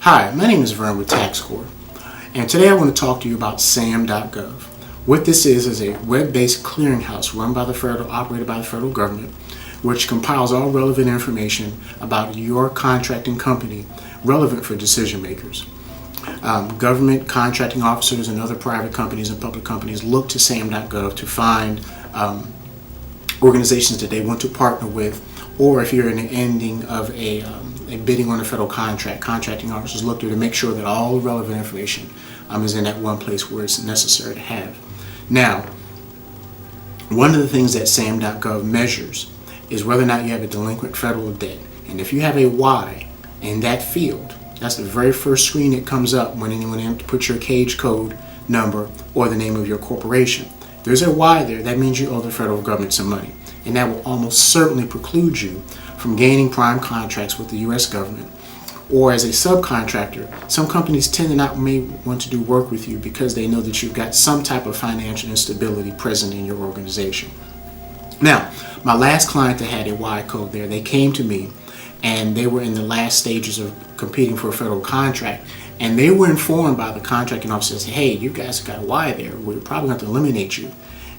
Hi, my name is Vern with TaxCorp, and today I want to talk to you about SAM.gov. What this is a web-based clearinghouse run by the operated by the federal government, which compiles all relevant information about your contracting company relevant for decision makers. Government contracting officers and other private companies and public companies look to SAM.gov to find organizations that they want to partner with, or if you're in the ending of a bidding on a federal contract, contracting officers look to make sure that all relevant information is in that one place where it's necessary to have. Now, one of the things that SAM.gov measures is whether or not you have a delinquent federal debt. And if you have a Y in that field, that's the very first screen that comes up when anyone puts your cage code number or the name of your corporation. If there's a Y there, that means you owe the federal government some money. And that will almost certainly preclude you from gaining prime contracts with the U.S. government. Or as a subcontractor, some companies tend to not may want to do work with you because they know that you've got some type of financial instability present in your organization. Now, my last client that had a Y code there, they came to me and they were in the last stages of competing for a federal contract, and they were informed by the contracting officer, hey, you guys got a Y there, we're probably going to eliminate you.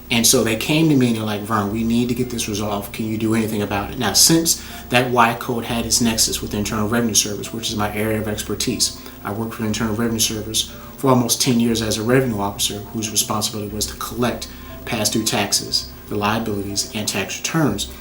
And so they came to me and they're like, Vern, we need to get this resolved. Can you do anything about it? Now, since that Y code had its nexus with the Internal Revenue Service, which is my area of expertise, I worked for the Internal Revenue Service for almost 10 years as a revenue officer whose responsibility was to collect past due taxes, the liabilities, and tax returns.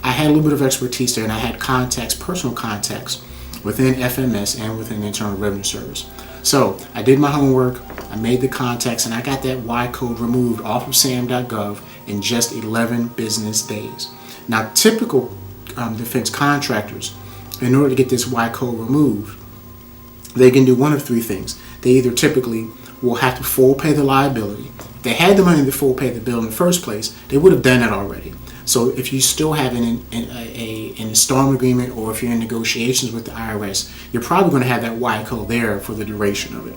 I had a little bit of expertise there, and I had contacts, personal contacts, within FMS and within the Internal Revenue Service. So I did my homework, I made the contacts, and I got that Y code removed off of SAM.gov in just 11 business days. Now, typical defense contractors, in order to get this Y code removed, they can do one of three things. They either typically will have to full pay the liability. If they had the money to full pay the bill in the first place, they would have done it already. So if you still have an installment agreement, or if you're in negotiations with the IRS, you're probably going to have that Y code there for the duration of it.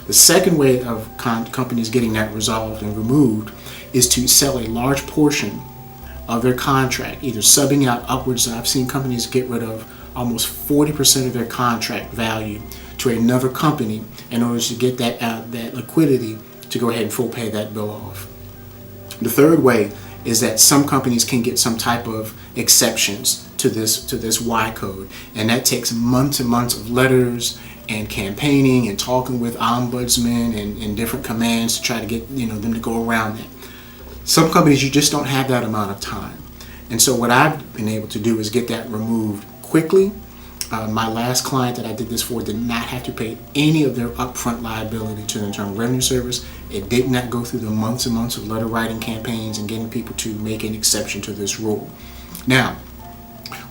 The second way of companies getting that resolved and removed is to sell a large portion of their contract, either subbing out upwards. I've seen companies get rid of almost 40% of their contract value to another company in order to get that liquidity to go ahead and full pay that bill off. The third way is that some companies can get some type of exceptions to this Y code, and that takes months and months of letters and campaigning and talking with ombudsmen and different commands to try to get them to go around that. Some companies, you just don't have that amount of time, and so what I've been able to do is get that removed quickly. My last client that I did this for did not have to pay any of their upfront liability to the Internal Revenue Service. It did not go through the months and months of letter writing campaigns and getting people to make an exception to this rule. Now,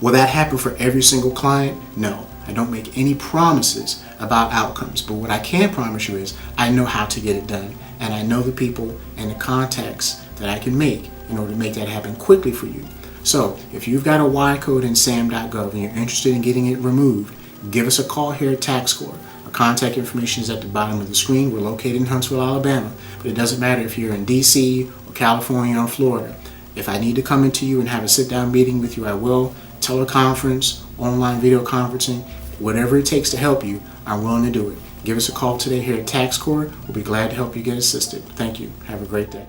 will that happen for every single client? No. I don't make any promises about outcomes, but what I can promise you is I know how to get it done, and I know the people and the contacts that I can make in order to make that happen quickly for you. So if you've got a Y code in SAM.gov and you're interested in getting it removed, give us a call here at TaxCorp. Our contact information is at the bottom of the screen. We're located in Huntsville, Alabama, but it doesn't matter if you're in DC or California or Florida. If I need to come into you and have a sit-down meeting with you, I will. Teleconference, online video conferencing, whatever it takes to help you, I'm willing to do it. Give us a call today here at TaxCorp. We'll be glad to help you get assisted. Thank you. Have a great day.